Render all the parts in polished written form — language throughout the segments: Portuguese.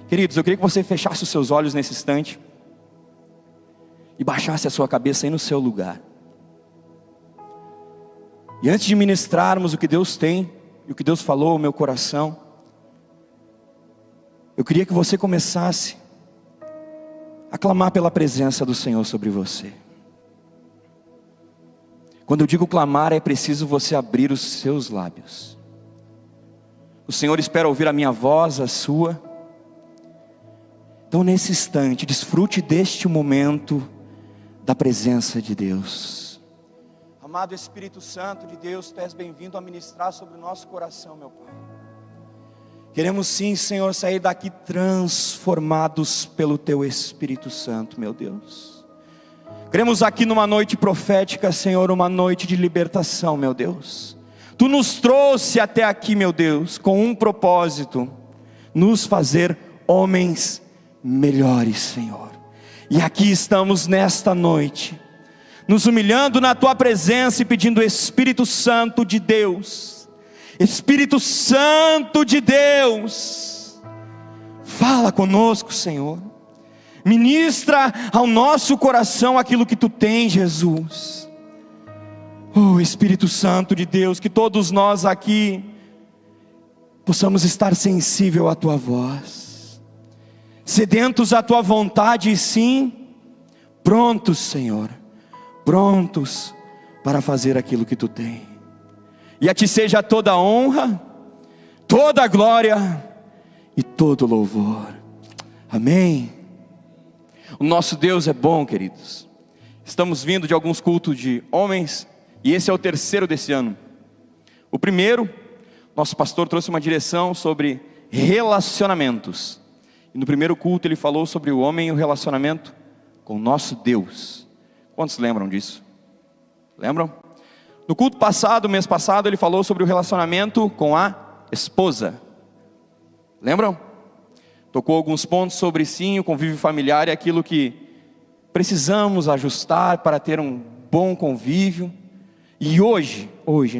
Queridos, eu queria que você fechasse os seus olhos nesse instante e baixasse a sua cabeça aí no seu lugar. E antes de ministrarmos o que Deus tem e o que Deus falou ao meu coração, eu queria que você começasse a clamar pela presença do Senhor sobre você. Quando eu digo clamar, é preciso você abrir os seus lábios. O Senhor espera ouvir a minha voz, a sua. Então nesse instante, desfrute deste momento da presença de Deus. Amado Espírito Santo de Deus, Tu és bem-vindo a ministrar sobre o nosso coração, meu Pai. Queremos sim, Senhor, sair daqui transformados pelo Teu Espírito Santo, meu Deus. Queremos aqui numa noite profética, Senhor, uma noite de libertação, meu Deus. Tu nos trouxe até aqui, meu Deus, com um propósito: nos fazer homens melhores, Senhor. E aqui estamos nesta noite, nos humilhando na Tua presença e pedindo: Espírito Santo de Deus, Espírito Santo de Deus, fala conosco, Senhor. Ministra ao nosso coração aquilo que Tu tens, Jesus. Oh Espírito Santo de Deus, que todos nós aqui possamos estar sensível à Tua voz, sedentos à Tua vontade, e sim, prontos, Senhor, prontos para fazer aquilo que Tu tens. E a Ti seja toda a honra, toda a glória e todo o louvor. Amém. O nosso Deus é bom, queridos. Estamos vindo de alguns cultos de homens, e esse é o terceiro desse ano. O primeiro, nosso pastor trouxe uma direção sobre relacionamentos. E no primeiro culto ele falou sobre o homem e o relacionamento com o nosso Deus. Quantos lembram disso? Lembram? No culto passado, mês passado, ele falou sobre o relacionamento com a esposa. Lembram? Tocou alguns pontos sobre sim, o convívio familiar é aquilo que precisamos ajustar para ter um bom convívio. E hoje,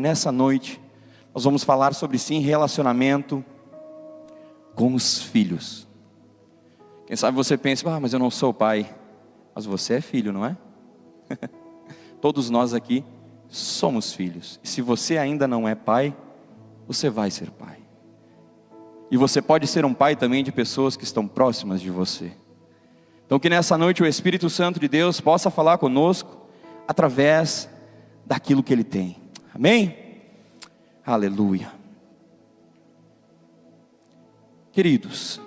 nessa noite, nós vamos falar sobre sim, relacionamento com os filhos. Quem sabe você pensa: mas eu não sou pai. Mas você é filho, não é? Todos nós aqui somos filhos. E se você ainda não é pai, você vai ser pai. E você pode ser um pai também de pessoas que estão próximas de você. Então que nessa noite o Espírito Santo de Deus possa falar conosco através daquilo que Ele tem. Amém? Aleluia. Queridos,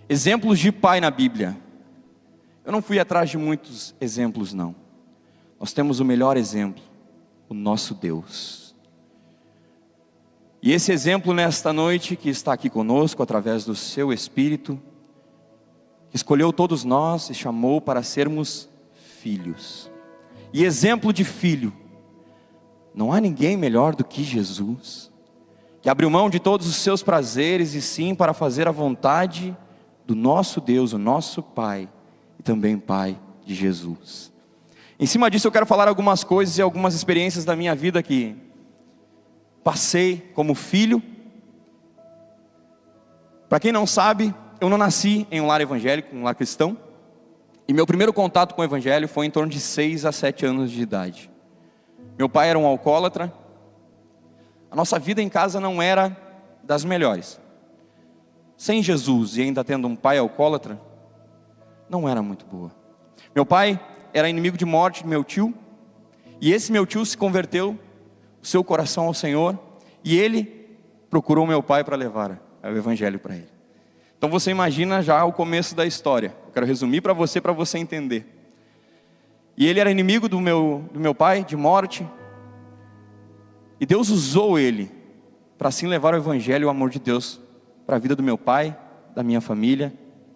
exemplos de pai na Bíblia. Eu não fui atrás de muitos exemplos, não. Nós temos o melhor exemplo, o nosso Deus. E esse exemplo nesta noite, que está aqui conosco através do seu Espírito, que escolheu todos nós e chamou para sermos filhos. E exemplo de filho, não há ninguém melhor do que Jesus, que abriu mão de todos os seus prazeres e sim para fazer a vontade do nosso Deus, o nosso Pai, e também Pai de Jesus. Em cima disso eu quero falar algumas coisas e algumas experiências da minha vida que passei como filho. Para quem não sabe, eu não nasci em um lar evangélico, um lar cristão. E meu primeiro contato com o evangelho foi em torno de 6 a 7 anos de idade. Meu pai era um alcoólatra. A nossa vida em casa não era das melhores. Sem Jesus e ainda tendo um pai alcoólatra, não era muito boa. Meu pai era inimigo de morte do meu tio. E esse meu tio se converteu o seu coração ao Senhor, e ele procurou meu pai para levar o evangelho para ele. Então você imagina já o começo da história. Eu quero resumir para você entender. E ele era inimigo do meu pai, de morte, e Deus usou ele para assim levar o evangelho e o amor de Deus para a vida do meu pai, da minha família.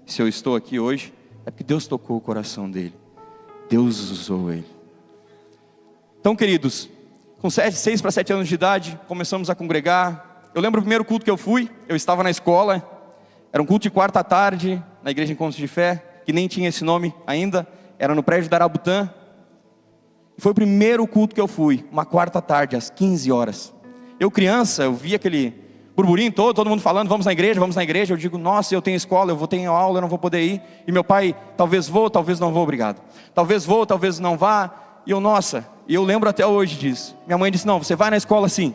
Se eu estou aqui hoje, é porque Deus tocou o coração dele, Deus usou ele. Então, queridos, com 6 para 7 anos de idade, começamos a congregar. Eu lembro o primeiro culto que eu fui, eu estava na escola, era um culto de quarta tarde, na igreja Encontros de Fé, que nem tinha esse nome ainda, era no prédio da Arabutã. Foi o primeiro culto que eu fui, uma quarta tarde, às 15 horas. Eu criança, eu via aquele burburinho todo mundo falando, vamos na igreja. Eu digo, nossa, eu tenho escola, eu vou ter aula, eu não vou poder ir. E meu pai, talvez vou, talvez não vou, obrigado. Talvez vou, talvez não vá. E eu, nossa, e eu lembro até hoje disso. Minha mãe disse, não, você vai na escola sim.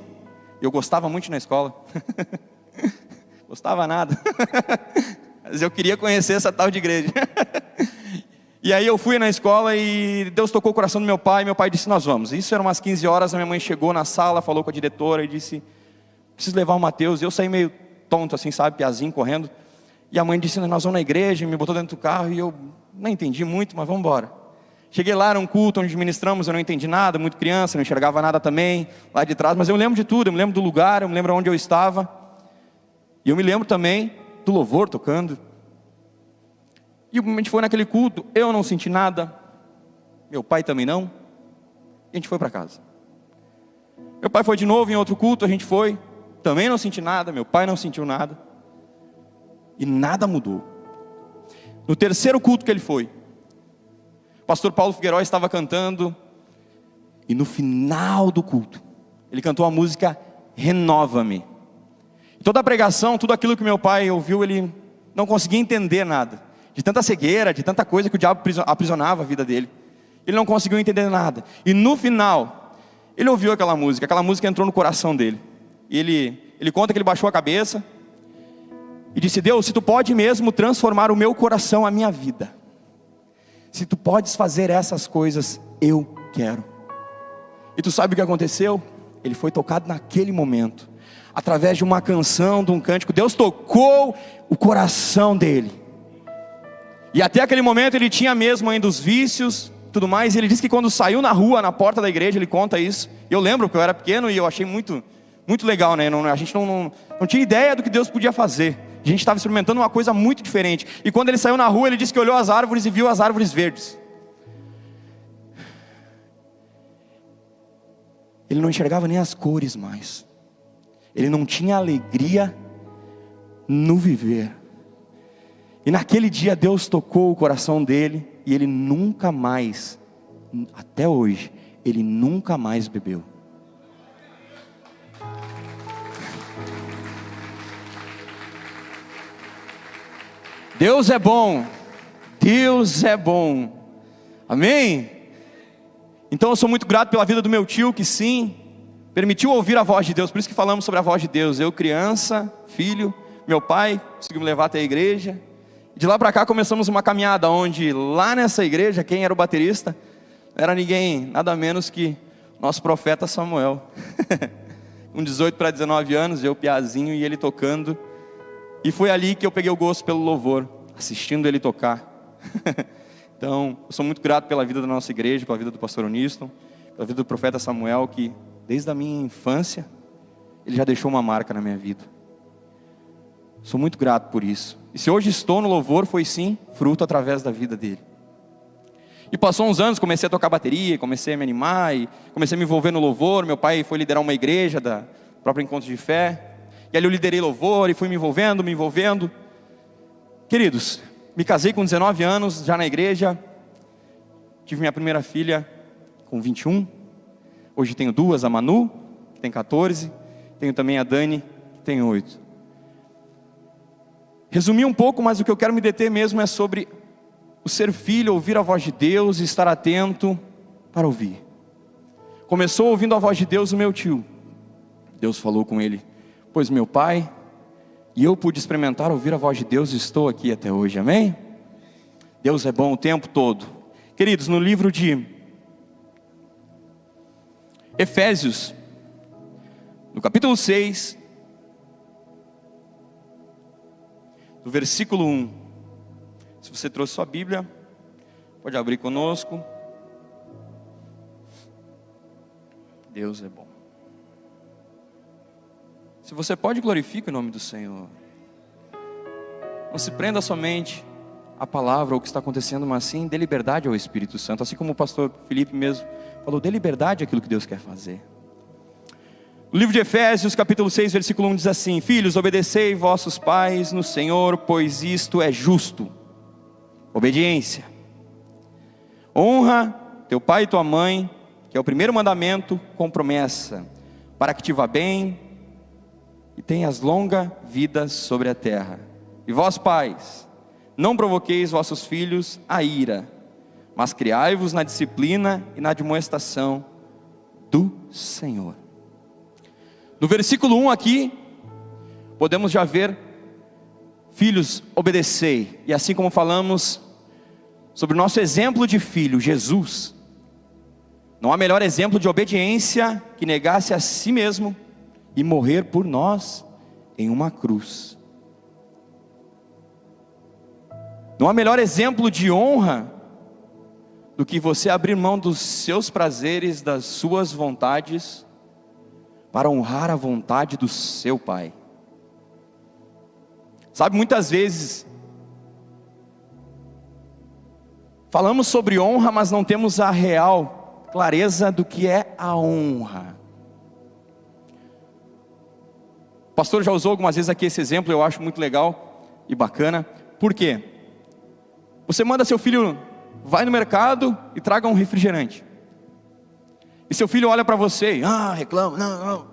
Eu gostava muito na escola. Gostava nada. Mas eu queria conhecer essa tal de igreja. E aí eu fui na escola e Deus tocou o coração do meu pai. Meu pai disse, nós vamos. Isso era umas 15 horas, a minha mãe chegou na sala, falou com a diretora e disse, preciso levar o Mateus. Eu saí meio tonto assim, sabe, piazinho, correndo. E a mãe disse, nós vamos na igreja, me botou dentro do carro. E eu não entendi muito, mas vamos embora. Cheguei lá, era um culto onde ministramos, eu não entendi nada, muito criança, não enxergava nada também, lá de trás. Mas eu lembro de tudo, eu me lembro do lugar, eu me lembro onde eu estava. E eu me lembro também do louvor tocando. E a gente foi naquele culto, eu não senti nada, meu pai também não. E a gente foi para casa. Meu pai foi de novo em outro culto, a gente foi, também não senti nada, meu pai não sentiu nada. E nada mudou. No terceiro culto que ele foi, o pastor Paulo Figueiró estava cantando, e no final do culto, ele cantou a música Renova-me. Toda a pregação, tudo aquilo que meu pai ouviu, ele não conseguia entender nada. De tanta cegueira, de tanta coisa que o diabo aprisionava a vida dele. Ele não conseguiu entender nada. E no final, ele ouviu aquela música entrou no coração dele. E ele conta que ele baixou a cabeça e disse, Deus, se tu pode mesmo transformar o meu coração, a minha vida, se tu podes fazer essas coisas, eu quero. E tu sabe o que aconteceu? Ele foi tocado naquele momento, através de uma canção, de um cântico. Deus tocou o coração dele. E até aquele momento ele tinha mesmo ainda os vícios, tudo mais. E ele disse que quando saiu na rua, na porta da igreja, ele conta isso. Eu lembro porque eu era pequeno e eu achei muito legal, né? A gente não tinha ideia do que Deus podia fazer. A gente estava experimentando uma coisa muito diferente. E quando ele saiu na rua, ele disse que olhou as árvores e viu as árvores verdes. Ele não enxergava nem as cores mais. Ele não tinha alegria no viver. E naquele dia Deus tocou o coração dele. E ele nunca mais, até hoje, ele nunca mais bebeu. Deus é bom. Deus é bom. Amém? Então eu sou muito grato pela vida do meu tio, que sim, permitiu ouvir a voz de Deus. Por isso que falamos sobre a voz de Deus. Eu criança, filho, meu pai conseguiu me levar até a igreja. De lá para cá começamos uma caminhada, onde lá nessa igreja, quem era o baterista? Não era ninguém, nada menos que nosso profeta Samuel. Com 18 para 19 anos, eu piazinho e ele tocando. E foi ali que eu peguei o gosto pelo louvor, assistindo ele tocar. Então, eu sou muito grato pela vida da nossa igreja, pela vida do pastor Oniston, pela vida do profeta Samuel, que desde a minha infância, ele já deixou uma marca na minha vida. Sou muito grato por isso. E se hoje estou no louvor, foi sim, fruto através da vida dele. E passou uns anos, comecei a tocar bateria, comecei a me animar, e comecei a me envolver no louvor. Meu pai foi liderar uma igreja da própria Encontro de Fé. E ali eu liderei louvor e fui me envolvendo. Queridos, me casei com 19 anos, já na igreja. Tive minha primeira filha com 21. Hoje tenho duas, a Manu, que tem 14. Tenho também a Dani, que tem 8. Resumi um pouco, mas o que eu quero me deter mesmo é sobre o ser filho, ouvir a voz de Deus e estar atento para ouvir. Começou ouvindo a voz de Deus o meu tio. Deus falou com ele, pois meu pai, e eu pude experimentar ouvir a voz de Deus e estou aqui até hoje, amém? Deus é bom o tempo todo. Queridos, no livro de Efésios, no capítulo 6, do versículo 1. Se você trouxe sua Bíblia, pode abrir conosco. Deus é bom. Se você pode, glorifique o nome do Senhor. Não se prenda somente à palavra ou o que está acontecendo, mas sim dê liberdade ao Espírito Santo. Assim como o pastor Felipe mesmo falou, dê liberdade àquilo que Deus quer fazer. O livro de Efésios, capítulo 6, versículo 1 diz assim: filhos, obedecei vossos pais no Senhor, pois isto é justo. Obediência. Honra teu pai e tua mãe, que é o primeiro mandamento, com promessa, para que te vá bem e tenhas longa vida sobre a terra. E vós, pais, não provoqueis vossos filhos a ira, mas criai-vos na disciplina e na admoestação do Senhor. No versículo 1 aqui, podemos já ver: filhos, obedecei. E assim como falamos sobre o nosso exemplo de filho, Jesus, não há melhor exemplo de obediência que negasse a si mesmo e morrer por nós em uma cruz. Não há melhor exemplo de honra do que você abrir mão dos seus prazeres, das suas vontades, para honrar a vontade do seu Pai. Sabe, muitas vezes falamos sobre honra, mas não temos a real clareza do que é a honra. O pastor já usou algumas vezes aqui esse exemplo, eu acho muito legal e bacana. Por quê? Você manda seu filho, vai no mercado e traga um refrigerante. E seu filho olha para você, reclama, não.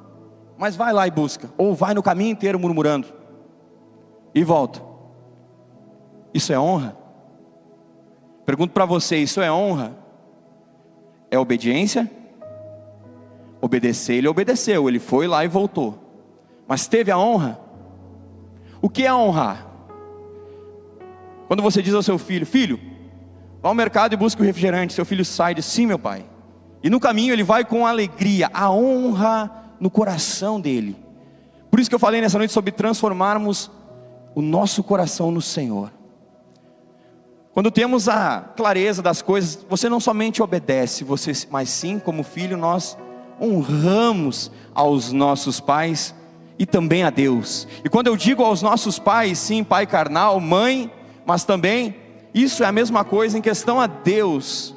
Mas vai lá e busca. Ou vai no caminho inteiro murmurando. E volta. Isso é honra? Pergunto para você, isso é honra? É obediência? Obedecer, ele obedeceu, ele foi lá e voltou. Mas teve a honra? O que é honrar? Quando você diz ao seu filho, filho, vá ao mercado e busque o refrigerante. Seu filho sai e diz, sim meu pai. E no caminho ele vai com alegria, a honra no coração dele. Por isso que eu falei nessa noite sobre transformarmos o nosso coração no Senhor. Quando temos a clareza das coisas, você não somente obedece, mas sim, como filho, nós honramos aos nossos pais e também a Deus. E quando eu digo aos nossos pais, sim, pai carnal, mãe, mas também, isso é a mesma coisa em questão a Deus.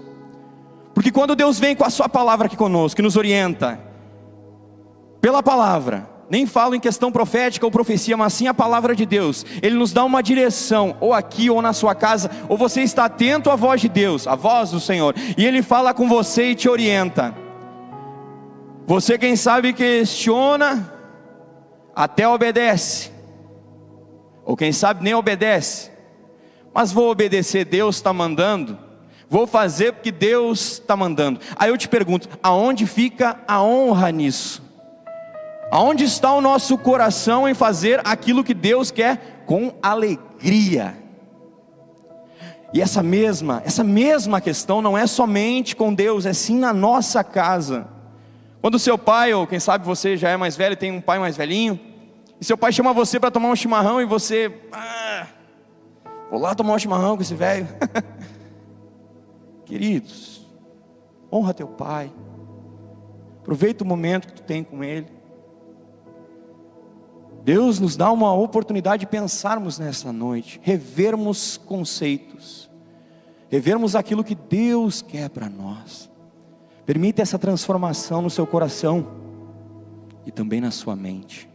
Porque quando Deus vem com a sua palavra aqui conosco, que nos orienta, pela palavra, nem falo em questão profética ou profecia, mas sim a palavra de Deus, Ele nos dá uma direção, ou aqui ou na sua casa, ou você está atento à voz de Deus, à voz do Senhor, e Ele fala com você e te orienta. Você, quem sabe, questiona, até obedece, ou quem sabe nem obedece, mas vou obedecer, Deus está mandando, vou fazer porque Deus está mandando. Aí eu te pergunto, aonde fica a honra nisso? Aonde está o nosso coração em fazer aquilo que Deus quer com alegria? E essa mesma questão não é somente com Deus, é sim na nossa casa. Quando seu pai, ou quem sabe você já é mais velho, tem um pai mais velhinho, e seu pai chama você para tomar um chimarrão e você, vou lá tomar um chimarrão com esse velho. Queridos, honra teu pai, aproveita o momento que tu tem com ele. Deus nos dá uma oportunidade de pensarmos nessa noite, revermos conceitos, revermos aquilo que Deus quer para nós. Permita essa transformação no seu coração e também na sua mente.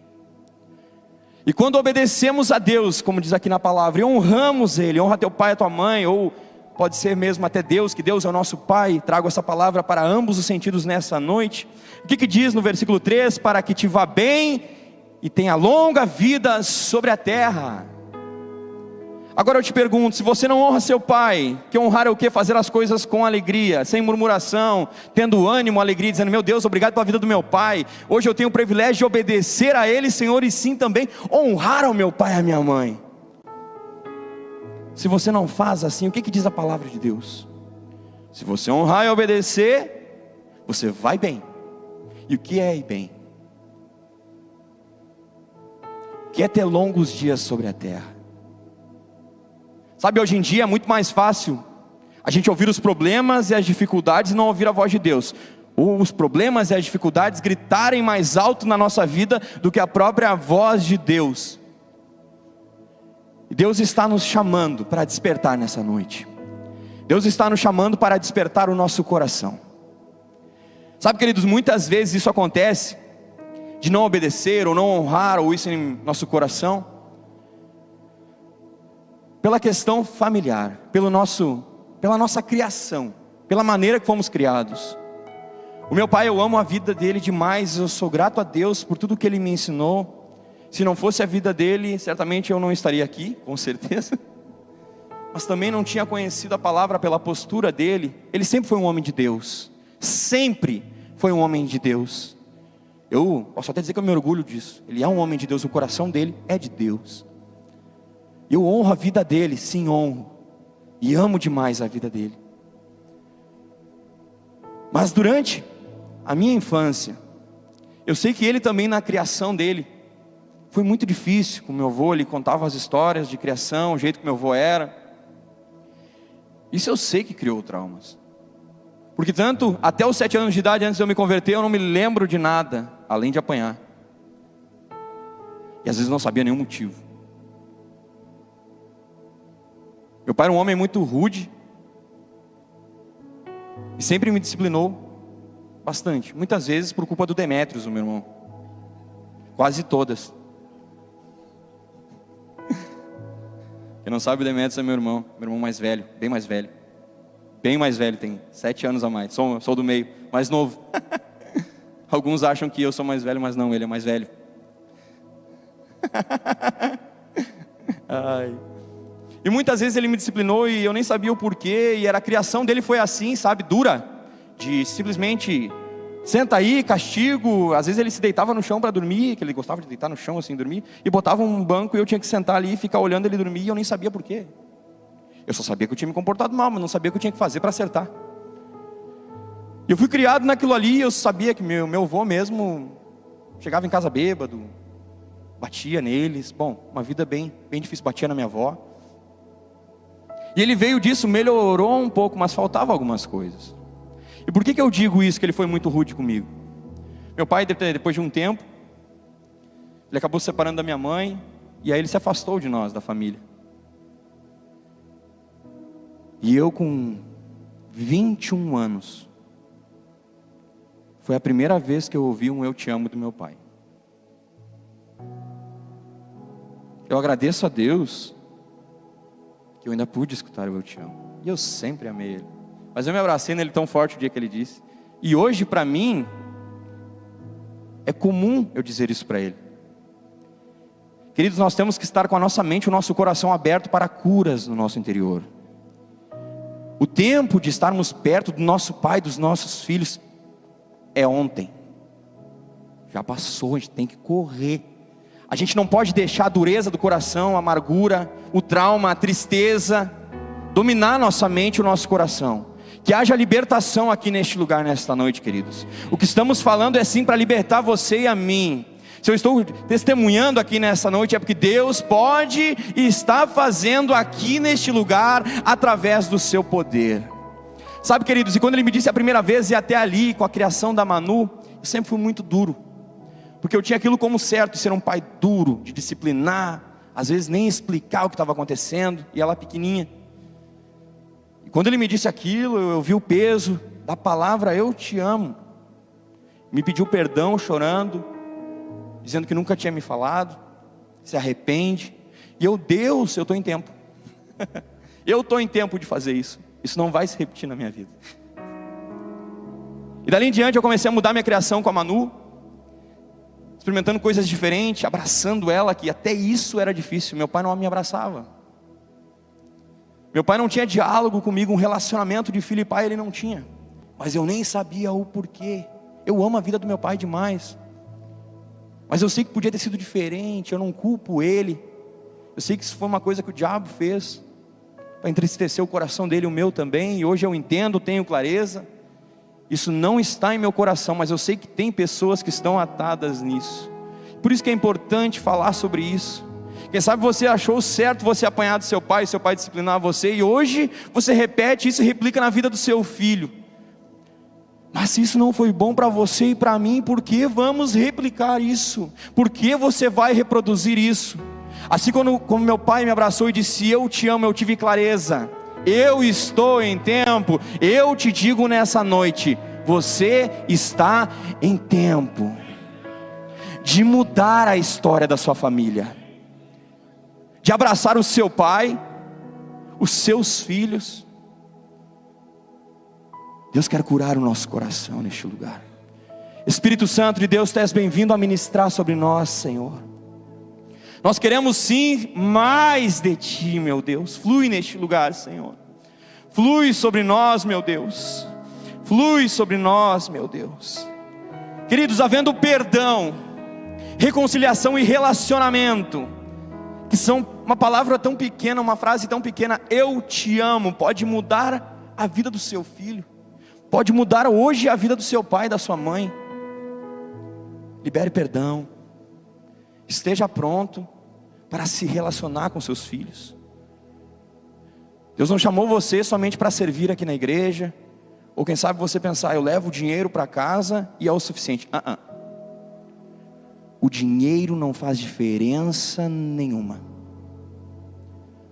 E quando obedecemos a Deus, como diz aqui na palavra, e honramos Ele, honra teu pai e tua mãe, ou pode ser mesmo até Deus, que Deus é o nosso Pai. Trago essa palavra para ambos os sentidos nessa noite. O que diz no versículo 3? Para que te vá bem e tenha longa vida sobre a terra. Agora eu te pergunto, se você não honra seu pai, que honrar é o que? Fazer as coisas com alegria, sem murmuração, tendo ânimo, alegria, dizendo, meu Deus, obrigado pela vida do meu pai, hoje eu tenho o privilégio de obedecer a ele, Senhor, e sim também honrar ao meu pai e à minha mãe. Se você não faz assim, o que diz a palavra de Deus? Se você honrar e obedecer, você vai bem. E o que é ir bem? O que é ter longos dias sobre a terra? Sabe, hoje em dia é muito mais fácil a gente ouvir os problemas e as dificuldades e não ouvir a voz de Deus. Ou os problemas e as dificuldades gritarem mais alto na nossa vida do que a própria voz de Deus. E Deus está nos chamando para despertar nessa noite. Deus está nos chamando para despertar o nosso coração. Sabe, queridos, muitas vezes isso acontece, de não obedecer ou não honrar, ou isso em nosso coração, pela questão familiar, pela nossa criação, pela maneira que fomos criados. O meu pai, eu amo a vida dele demais, eu sou grato a Deus por tudo que ele me ensinou. Se não fosse a vida dele, certamente eu não estaria aqui, com certeza. Mas também não tinha conhecido a palavra pela postura dele. Ele sempre foi um homem de Deus. Sempre foi um homem de Deus. Eu posso até dizer que eu me orgulho disso. Ele é um homem de Deus, o coração dele é de Deus. Eu honro a vida dele, sim, honro. E amo demais a vida dele. Mas durante a minha infância, eu sei que ele também na criação dele, foi muito difícil com meu avô. Ele contava as histórias de criação, o jeito que meu avô era. Isso eu sei que criou traumas. Porque tanto até os 7 anos de idade, antes de eu me converter, eu não me lembro de nada, além de apanhar. E às vezes não sabia nenhum motivo. Meu pai era um homem muito rude. E sempre me disciplinou bastante. Muitas vezes por culpa do Demétrios, o meu irmão. Quase todas. Quem não sabe, o Demétrios é meu irmão mais velho, bem mais velho. Bem mais velho, tem 7 anos a mais. Sou do meio, mais novo. Alguns acham que eu sou mais velho, mas não, ele é mais velho. Ai. E muitas vezes ele me disciplinou e eu nem sabia o porquê. E a criação dele foi assim, sabe, dura. De simplesmente, senta aí, castigo. Às vezes ele se deitava no chão para dormir, que ele gostava de deitar no chão assim, dormir. E botava um banco e eu tinha que sentar ali e ficar olhando ele dormir. E eu nem sabia porquê. Eu só sabia que eu tinha me comportado mal, mas não sabia o que eu tinha que fazer para acertar. Eu fui criado naquilo ali. Eu sabia que meu avô mesmo chegava em casa bêbado, batia neles. Bom, uma vida bem difícil, batia na minha avó. E ele veio disso, melhorou um pouco, mas faltava algumas coisas. E por que eu digo isso, que ele foi muito rude comigo? Meu pai, depois de um tempo, ele acabou se separando da minha mãe, e aí ele se afastou de nós, da família. E eu com 21 anos, foi a primeira vez que eu ouvi um "eu te amo" do meu pai. Eu agradeço a Deus que eu ainda pude escutar o "eu te amo". E eu sempre amei ele. Mas eu me abracei nele tão forte o dia que ele disse. E hoje para mim, é comum eu dizer isso para ele. Queridos, nós temos que estar com a nossa mente, o nosso coração aberto para curas no nosso interior. O tempo de estarmos perto do nosso pai, dos nossos filhos, é ontem. Já passou, a gente tem que correr. A gente não pode deixar a dureza do coração, a amargura, o trauma, a tristeza dominar nossa mente e o nosso coração. Que haja libertação aqui neste lugar, nesta noite, queridos. O que estamos falando é sim para libertar você e a mim. Se eu estou testemunhando aqui nessa noite, é porque Deus pode e está fazendo aqui neste lugar, através do seu poder. Sabe, queridos, e quando ele me disse a primeira vez, e até ali, com a criação da Manu, eu sempre fui muito duro. Porque eu tinha aquilo como certo, ser um pai duro, de disciplinar, às vezes nem explicar o que estava acontecendo, e ela pequenininha. E quando ele me disse aquilo, eu vi o peso da palavra "eu te amo". Me pediu perdão chorando, dizendo que nunca tinha me falado, se arrepende. E Deus, eu estou em tempo. Eu estou em tempo de fazer isso. Isso não vai se repetir na minha vida. E dali em diante eu comecei a mudar minha criação com a Manu, experimentando coisas diferentes, abraçando ela, que até isso era difícil. Meu pai não me abraçava. Meu pai não tinha diálogo comigo, um relacionamento de filho e pai ele não tinha. Mas eu nem sabia o porquê. Eu amo a vida do meu pai demais. Mas eu sei que podia ter sido diferente, eu não culpo ele. Eu sei que isso foi uma coisa que o diabo fez para entristecer o coração dele, o meu também. E hoje eu entendo, tenho clareza. Isso não está em meu coração, mas eu sei que tem pessoas que estão atadas nisso. Por isso que é importante falar sobre isso. Quem sabe você achou certo você apanhar do seu pai disciplinar você, e hoje você repete isso e replica na vida do seu filho. Mas se isso não foi bom para você e para mim, por que vamos replicar isso? Por que você vai reproduzir isso? Assim como meu pai me abraçou e disse "eu te amo", eu tive clareza. Eu estou em tempo. Eu te digo nessa noite, você está em tempo de mudar a história da sua família, de abraçar o seu pai, os seus filhos. Deus quer curar o nosso coração neste lugar. Espírito Santo de Deus, tu és bem-vindo a ministrar sobre nós, Senhor. Nós queremos sim mais de Ti, meu Deus. Flui neste lugar, Senhor. Flui sobre nós, meu Deus. Flui sobre nós, meu Deus. Queridos, havendo perdão, reconciliação e relacionamento, que são uma palavra tão pequena, uma frase tão pequena, eu te amo, pode mudar a vida do seu filho, pode mudar hoje a vida do seu pai, da sua mãe. Libere perdão, esteja pronto para se relacionar com seus filhos. Deus não chamou você somente para servir aqui na igreja, ou quem sabe você pensar, eu levo o dinheiro para casa e é o suficiente. O dinheiro não faz diferença nenhuma.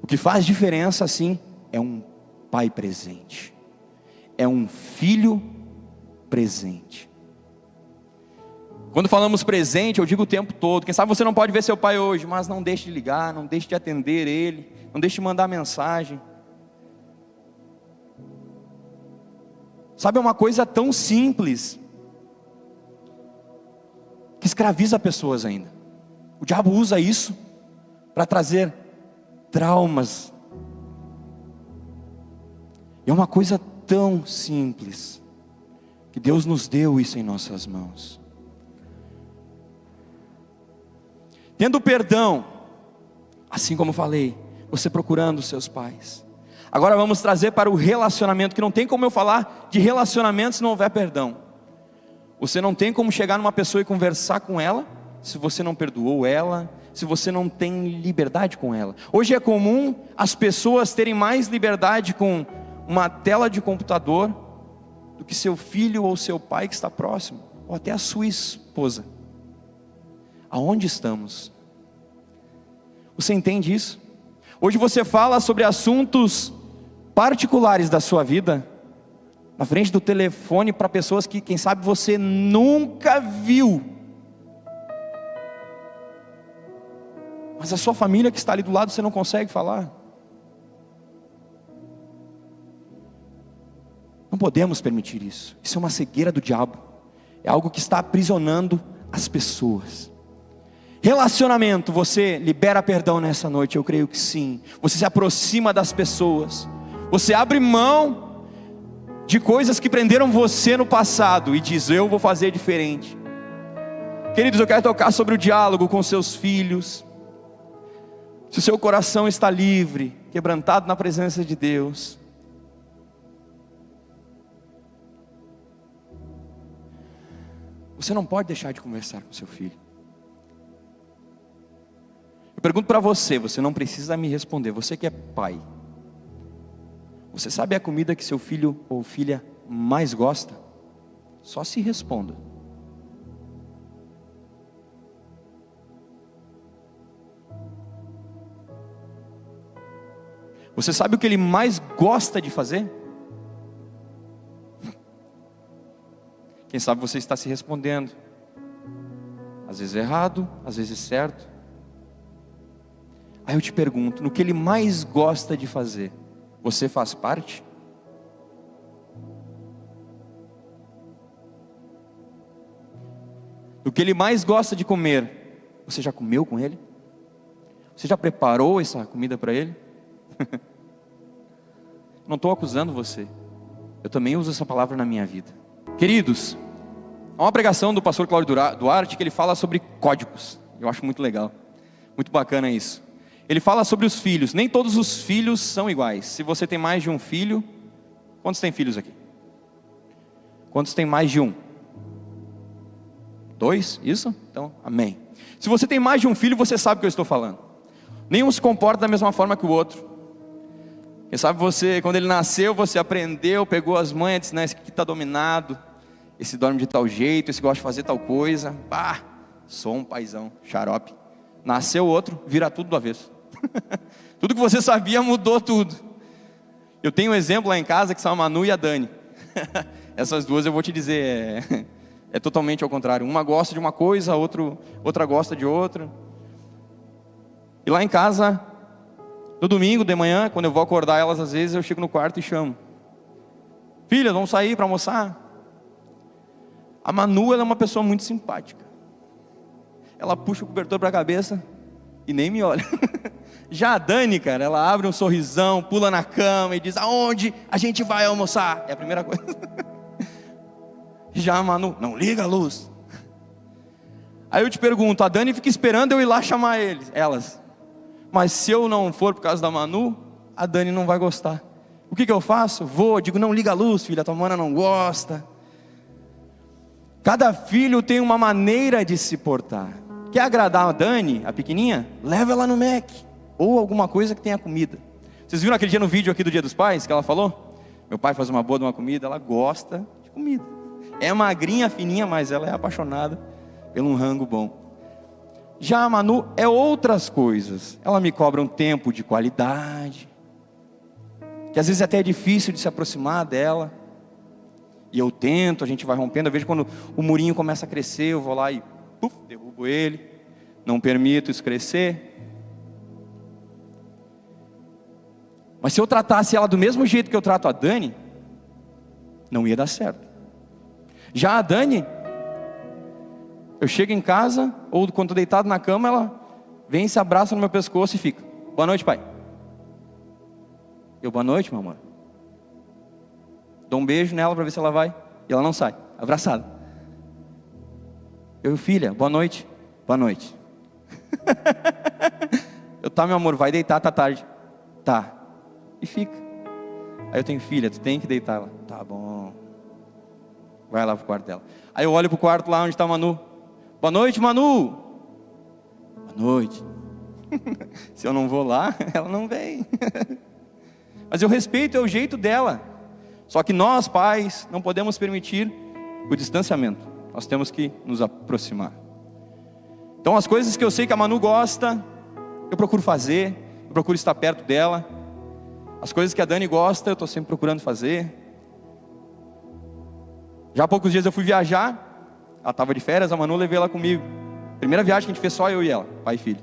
O que faz diferença sim é um pai presente, é um filho presente. Quando falamos presente, eu digo o tempo todo. Quem sabe você não pode ver seu pai hoje, mas não deixe de ligar, não deixe de atender ele, não deixe de mandar mensagem. Sabe, é uma coisa tão simples que escraviza pessoas ainda. O diabo usa isso para trazer traumas. É uma coisa tão simples que Deus nos deu isso em nossas mãos. Tendo perdão, assim como falei, você procurando os seus pais. Agora vamos trazer para o relacionamento, que não tem como eu falar de relacionamento se não houver perdão. Você não tem como chegar numa pessoa e conversar com ela, se você não perdoou ela, se você não tem liberdade com ela. Hoje é comum as pessoas terem mais liberdade com uma tela de computador do que seu filho ou seu pai que está próximo, ou até a sua esposa. Aonde estamos? Você entende isso? Hoje você fala sobre assuntos particulares da sua vida na frente do telefone para pessoas que, quem sabe, você nunca viu. Mas a sua família que está ali do lado você não consegue falar. Não podemos permitir isso. Isso é uma cegueira do diabo. É algo que está aprisionando as pessoas. Relacionamento, você libera perdão nessa noite? Eu creio que sim. Você se aproxima das pessoas, você abre mão de coisas que prenderam você no passado e diz, eu vou fazer diferente. Queridos, eu quero tocar sobre o diálogo com seus filhos. Se o seu coração está livre, quebrantado na presença de Deus, você não pode deixar de conversar com seu filho. Eu pergunto para você, você não precisa me responder, você que é pai, você sabe a comida que seu filho ou filha mais gosta? Só se responda. Você sabe o que ele mais gosta de fazer? Quem sabe você está se respondendo, às vezes errado, às vezes certo. Aí eu te pergunto, no que ele mais gosta de fazer, você faz parte? No que ele mais gosta de comer, você já comeu com ele? Você já preparou essa comida para ele? Não estou acusando você, eu também uso essa palavra na minha vida. Queridos, há uma pregação do pastor Cláudio Duarte que ele fala sobre códigos. Eu acho muito legal, muito bacana isso. Ele fala sobre os filhos. Nem todos os filhos são iguais. Se você tem mais de um filho, quantos tem filhos aqui? Quantos tem mais de um? 2? Isso? Então, amém. Se você tem mais de um filho, você sabe o que eu estou falando. Nenhum se comporta da mesma forma que o outro. Quem sabe você, quando ele nasceu, você aprendeu, pegou as manhas, disse, não, esse aqui está dominado, esse dorme de tal jeito, esse gosta de fazer tal coisa. Pá, sou um paizão, xarope. Nasceu outro, vira tudo do avesso. Tudo que você sabia mudou tudo. Eu tenho um exemplo lá em casa que são a Manu e a Dani. Essas duas eu vou te dizer, é totalmente ao contrário. Uma gosta de uma coisa, outra gosta de outra. E lá em casa, no domingo de manhã, quando eu vou acordar elas, às vezes eu chego no quarto e chamo. Filha, vamos sair para almoçar? A Manu, ela é uma pessoa muito simpática. Ela puxa o cobertor para a cabeça, e nem me olha. Já a Dani, cara, ela abre um sorrisão, pula na cama e diz: aonde a gente vai almoçar? É a primeira coisa. Já a Manu: não liga a luz. Aí eu te pergunto, a Dani fica esperando eu ir lá chamar elas. Mas se eu não for por causa da Manu, a Dani não vai gostar. O que eu faço? Digo: não liga a luz, filha, tua mana não gosta. Cada filho tem uma maneira de se portar. Quer agradar a Dani, a pequenininha? Leva ela no Mac, ou alguma coisa que tenha comida. Vocês viram aquele dia no vídeo aqui do Dia dos Pais, que ela falou? Meu pai faz uma boa de uma comida, ela gosta de comida. É magrinha, fininha, mas ela é apaixonada pelo um rango bom. Já a Manu é outras coisas. Ela me cobra um tempo de qualidade, que às vezes até é difícil de se aproximar dela. E eu tento, a gente vai rompendo. Eu vejo quando o murinho começa a crescer, eu vou lá e derrubo ele. Não permito isso crescer. Mas se eu tratasse ela do mesmo jeito que eu trato a Dani, não ia dar certo. Já a Dani, eu chego em casa, ou quando estou deitado na cama, ela vem, se abraça no meu pescoço e fica: boa noite, pai. Eu: boa noite, meu amor. Dou um beijo nela para ver se ela vai, e ela não sai, abraçada. Eu: filha, boa noite. Boa noite. Eu: tá, meu amor, vai deitar, tá tarde. Tá. E fica. Aí eu tenho: filha, tu tem que deitar. Ela: tá bom. Vai lá pro quarto dela. Aí eu olho pro quarto lá onde está a Manu. Boa noite, Manu. Boa noite. Se eu não vou lá, ela não vem. Mas eu respeito, é o jeito dela. Só que nós, pais, não podemos permitir o distanciamento. Nós temos que nos aproximar. Então as coisas que eu sei que a Manu gosta, eu procuro fazer, eu procuro estar perto dela. As coisas que a Dani gosta, eu estou sempre procurando fazer. Já há poucos dias eu fui viajar, ela estava de férias, a Manu, levei ela comigo. Primeira viagem que a gente fez só eu e ela, pai e filho.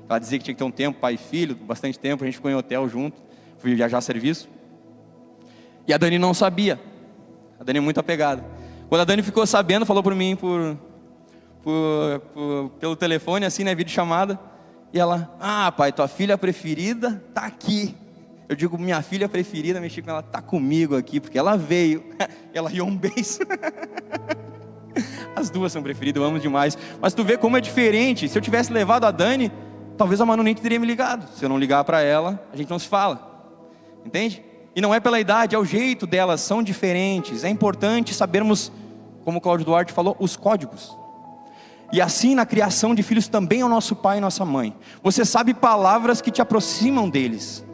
Ela dizia que tinha que ter um tempo, pai e filho, bastante tempo, a gente ficou em hotel junto, fui viajar a serviço. E a Dani não sabia, a Dani é muito apegada. Quando a Dani ficou sabendo, falou por mim, pelo telefone, assim, né, videochamada. E ela: ah, pai, tua filha preferida tá aqui. Eu digo: minha filha preferida, mexi com ela, tá comigo aqui, porque ela veio. Ela riu um beijo. As duas são preferidas, eu amo demais. Mas tu vê como é diferente. Se eu tivesse levado a Dani, talvez a Manu nem teria me ligado. Se eu não ligar para ela, a gente não se fala. Entende? E não é pela idade, é o jeito delas, são diferentes. É importante sabermos, como o Cláudio Duarte falou, os códigos. E assim na criação de filhos também é o nosso pai e nossa mãe. Você sabe palavras que te aproximam deles.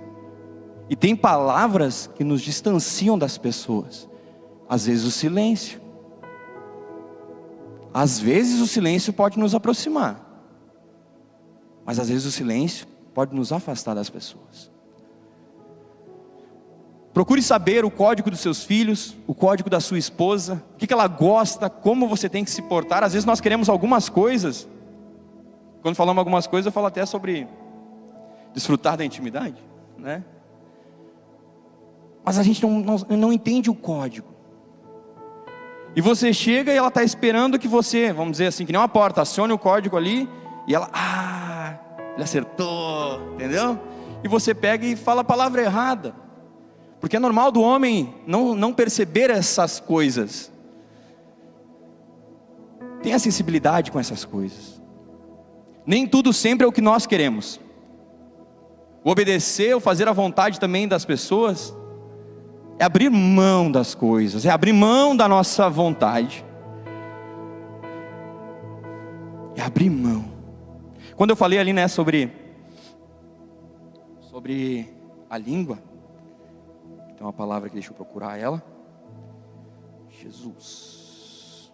E tem palavras que nos distanciam das pessoas. Às vezes o silêncio. Às vezes o silêncio pode nos aproximar. Mas às vezes o silêncio pode nos afastar das pessoas. Procure saber o código dos seus filhos, o código da sua esposa, o que ela gosta, como você tem que se portar. Às vezes nós queremos algumas coisas. Quando falamos algumas coisas, eu falo até sobre desfrutar da intimidade, né? Mas a gente não entende o código. E você chega e ela está esperando que você, vamos dizer assim, que nem uma porta, acione o código ali, e ela: ele acertou, entendeu? E você pega e fala a palavra errada. Porque é normal do homem não perceber essas coisas. Tenha sensibilidade com essas coisas. Nem tudo sempre é o que nós queremos. O obedecer, o fazer a vontade também das pessoas, é abrir mão das coisas, é abrir mão da nossa vontade. É abrir mão. Quando eu falei ali, né, sobre a língua, tem uma palavra que deixa eu procurar ela. Jesus.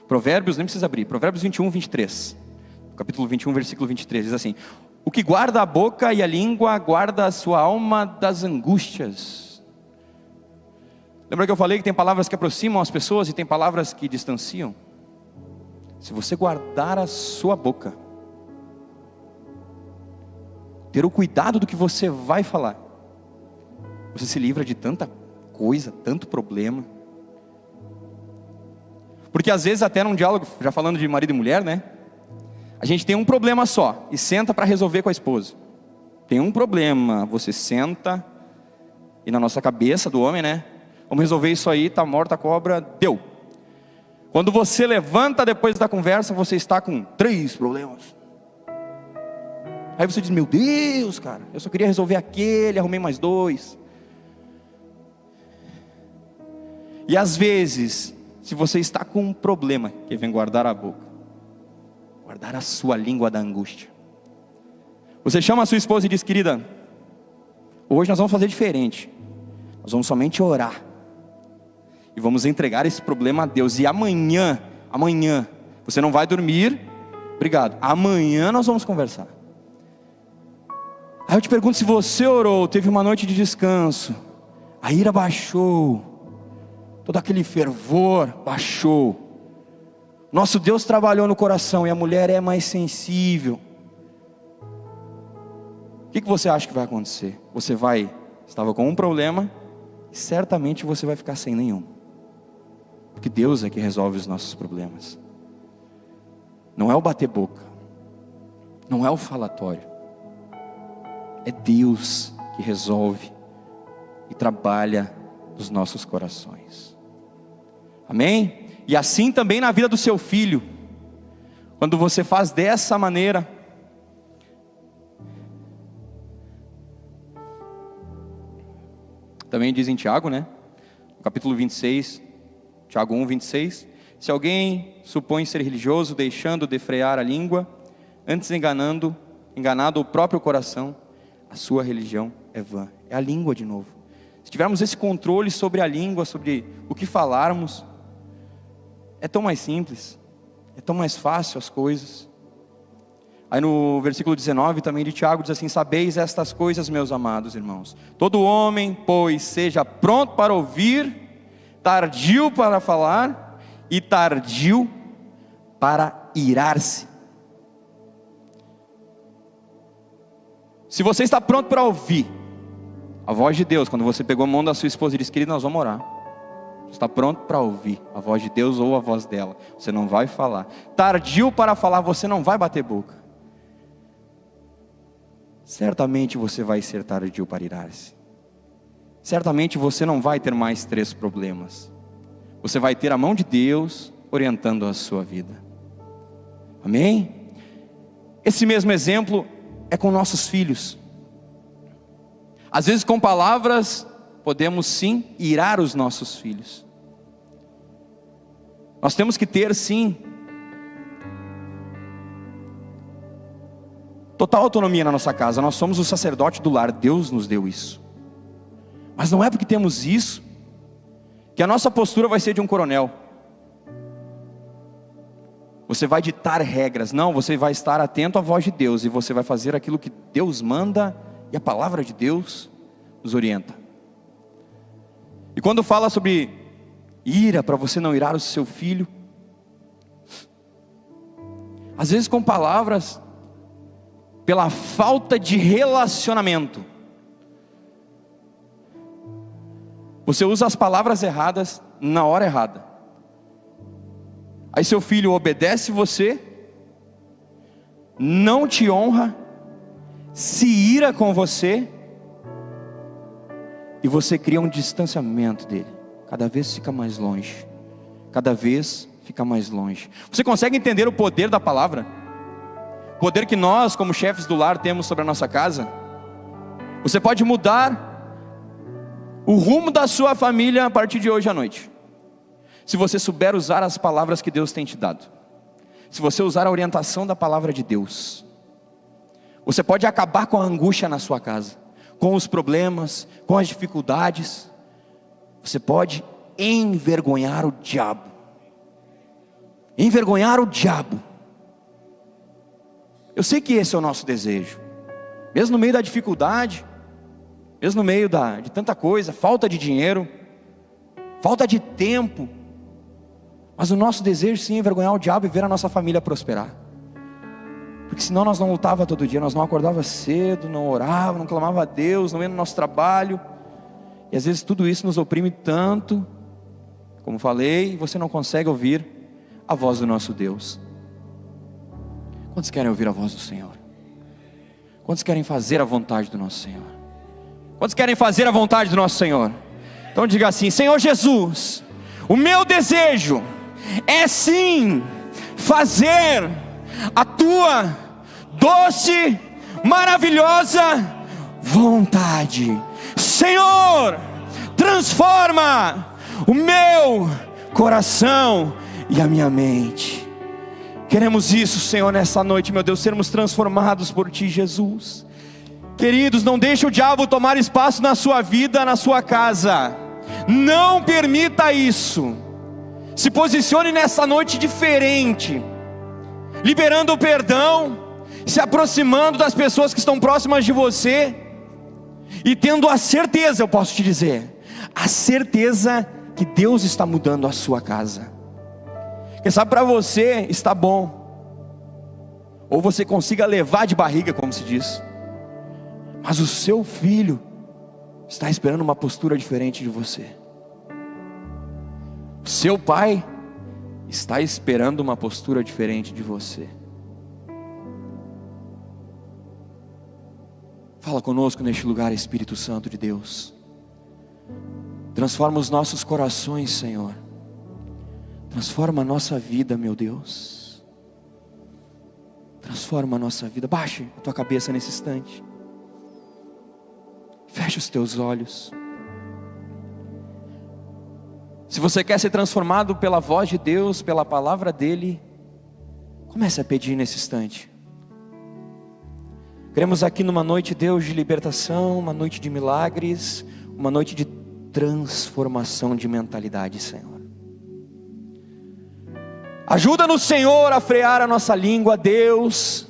Provérbios, nem precisa abrir. Provérbios 21, 23. Capítulo 21, versículo 23. Diz assim: o que guarda a boca e a língua, guarda a sua alma das angústias. Lembra que eu falei que tem palavras que aproximam as pessoas e tem palavras que distanciam? Se você guardar a sua boca, ter o cuidado do que você vai falar, você se livra de tanta coisa, tanto problema. Porque às vezes até num diálogo, já falando de marido e mulher, né? A gente tem um problema só e senta para resolver com a esposa. Tem um problema, você senta e na nossa cabeça do homem, né? Vamos resolver isso aí, tá morta a cobra, deu. Quando você levanta depois da conversa, você está com 3 problemas. Aí você diz, meu Deus, cara, eu só queria resolver aquele, arrumei mais 2. E às vezes, se você está com um problema, que vem guardar a boca, guardar a sua língua da angústia. Você chama a sua esposa e diz, querida, hoje nós vamos fazer diferente. Nós vamos somente orar. E vamos entregar esse problema a Deus. E amanhã, você não vai dormir, obrigado. Amanhã nós vamos conversar. Aí eu te pergunto, se você orou, teve uma noite de descanso, a ira baixou, todo aquele fervor baixou, nosso Deus trabalhou no coração e a mulher é mais sensível, o que você acha que vai acontecer? Você estava com um problema e certamente você vai ficar sem nenhum, porque Deus é que resolve os nossos problemas. Não é o bater boca, não é o falatório, é Deus que resolve e trabalha nos nossos corações. Amém? E assim também na vida do seu filho. Quando você faz dessa maneira, também diz em Tiago, né? No capítulo 26, Tiago 1, 26. Se alguém supõe ser religioso, deixando de frear a língua, antes enganado o próprio coração, a sua religião é vã. É a língua de novo. Se tivermos esse controle sobre a língua, sobre o que falarmos, é tão mais simples, é tão mais fácil as coisas. Aí no versículo 19 também de Tiago diz assim, sabeis estas coisas, meus amados irmãos. Todo homem, pois, seja pronto para ouvir, tardio para falar e tardio para irar-se. Se você está pronto para ouvir a voz de Deus, quando você pegou a mão da sua esposa e disse, querida, nós vamos orar. Você está pronto para ouvir a voz de Deus ou a voz dela, você não vai falar. Tardio para falar, você não vai bater boca. Certamente você vai ser tardio para irar-se. Certamente você não vai ter mais 3 problemas. Você vai ter a mão de Deus orientando a sua vida. Amém? Esse mesmo exemplo é com nossos filhos. Às vezes com palavras podemos sim irar os nossos filhos. Nós temos que ter sim total autonomia na nossa casa. Nós somos o sacerdote do lar, Deus nos deu isso. Mas não é porque temos isso que a nossa postura vai ser de um coronel. Você vai ditar regras. Não, você vai estar atento à voz de Deus e você vai fazer aquilo que Deus manda e a palavra de Deus nos orienta. E quando fala sobre ira, para você não irar o seu filho, às vezes com palavras, pela falta de relacionamento, você usa as palavras erradas na hora errada. Aí seu filho obedece você, não te honra, se ira com você, e você cria um distanciamento dele. Cada vez fica mais longe. Cada vez fica mais longe. Você consegue entender o poder da palavra? O poder que nós, como chefes do lar, temos sobre a nossa casa? Você pode mudar o rumo da sua família a partir de hoje à noite, se você souber usar as palavras que Deus tem te dado. Se você usar a orientação da palavra de Deus, você pode acabar com a angústia na sua casa, com os problemas, com as dificuldades. Você pode envergonhar o diabo. Envergonhar o diabo. Eu sei que esse é o nosso desejo. Mesmo no meio da dificuldade, mesmo no meio de tanta coisa, falta de dinheiro, falta de tempo, mas o nosso desejo sim é envergonhar o diabo e ver a nossa família prosperar. Porque senão nós não lutava todo dia, nós não acordava cedo, não orava, não clamava a Deus, não ia no nosso trabalho. E às vezes tudo isso nos oprime tanto, como falei, você não consegue ouvir a voz do nosso Deus? Quantos querem ouvir a voz do Senhor? Quantos querem fazer a vontade do nosso Senhor? Quantos querem fazer a vontade do nosso Senhor? Então diga assim: Senhor Jesus, o meu desejo é sim fazer a tua doce, maravilhosa vontade. Senhor, transforma o meu coração e a minha mente. Queremos isso, Senhor, nessa noite, meu Deus, sermos transformados por Ti, Jesus. Queridos, não deixe o diabo tomar espaço na sua vida, na sua casa. Não permita isso. Se posicione nessa noite diferente, liberando o perdão, se aproximando das pessoas que estão próximas de você, e tendo a certeza, eu posso te dizer, a certeza que Deus está mudando a sua casa. Quem sabe para você está bom, ou você consiga levar de barriga, como se diz, mas o seu filho está esperando uma postura diferente de você. O seu pai está esperando uma postura diferente de você. Fala conosco neste lugar, Espírito Santo de Deus. Transforma os nossos corações, Senhor. Transforma a nossa vida, meu Deus. Transforma a nossa vida. Baixe a tua cabeça nesse instante. Feche os teus olhos. Se você quer ser transformado pela voz de Deus, pela palavra dEle, comece a pedir nesse instante. Queremos aqui numa noite, Deus, de libertação, uma noite de milagres, uma noite de transformação de mentalidade, Senhor. Ajuda-nos, Senhor, a frear a nossa língua, Deus,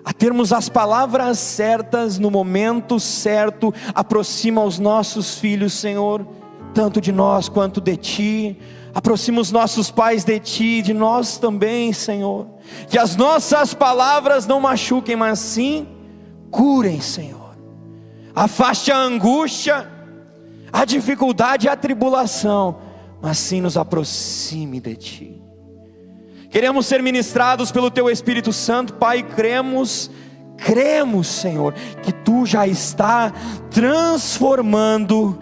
a termos as palavras certas no momento certo. Aproxima os nossos filhos, Senhor, tanto de nós quanto de Ti. Aproxima os nossos pais de Ti, de nós também, Senhor. Que as nossas palavras não machuquem, mas sim curem, Senhor. Afaste a angústia, a dificuldade e a tribulação, mas sim nos aproxime de Ti. Queremos ser ministrados pelo Teu Espírito Santo, Pai. Cremos, Senhor, que Tu já está transformando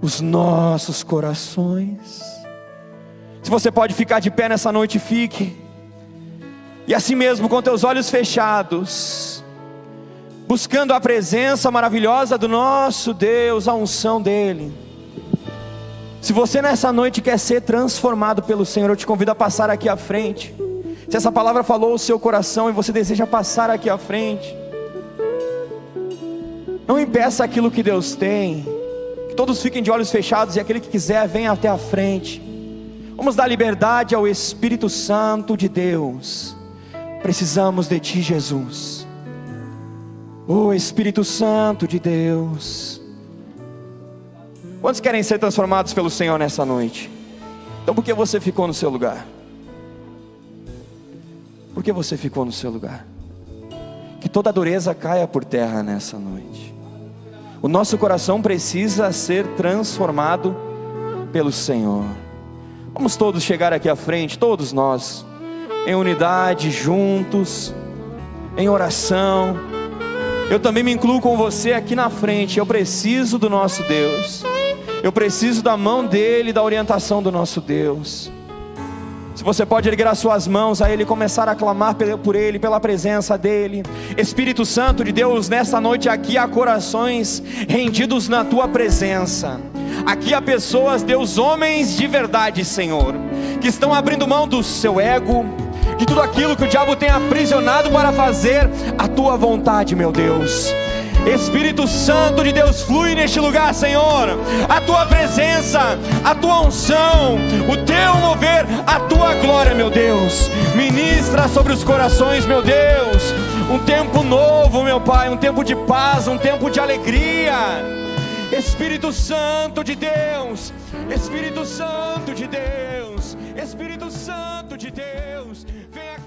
os nossos corações. Se você pode ficar de pé nessa noite, fique. E assim mesmo, com teus olhos fechados, buscando a presença maravilhosa do nosso Deus, a unção dEle. Se você nessa noite quer ser transformado pelo Senhor, eu te convido a passar aqui à frente. Se essa palavra falou o seu coração e você deseja passar aqui à frente, não impeça aquilo que Deus tem. Que todos fiquem de olhos fechados, e aquele que quiser venha até a frente. Vamos dar liberdade ao Espírito Santo de Deus. Precisamos de Ti, Jesus. Oh, Espírito Santo de Deus. Quantos querem ser transformados pelo Senhor nessa noite? Então por que você ficou no seu lugar? Por que você ficou no seu lugar? Que toda dureza caia por terra nessa noite. O nosso coração precisa ser transformado pelo Senhor. Vamos todos chegar aqui à frente, todos nós, em unidade, juntos, em oração. Eu também me incluo com você aqui na frente. Eu preciso do nosso Deus. Eu preciso da mão dEle, da orientação do nosso Deus. Se você pode erguer as suas mãos a Ele e começar a clamar por Ele, pela presença dEle. Espírito Santo de Deus, nessa noite aqui há corações rendidos na Tua presença. Aqui há pessoas, Deus, homens de verdade, Senhor, que estão abrindo mão do seu ego, de tudo aquilo que o diabo tem aprisionado para fazer a Tua vontade, meu Deus. Espírito Santo de Deus, flui neste lugar, Senhor. A Tua presença, a Tua unção, o Teu mover, a Tua glória, meu Deus. Ministra sobre os corações, meu Deus. Um tempo novo, meu Pai, um tempo de paz, um tempo de alegria. Espírito Santo de Deus, Espírito Santo de Deus, Espírito Santo de Deus, vem aqui.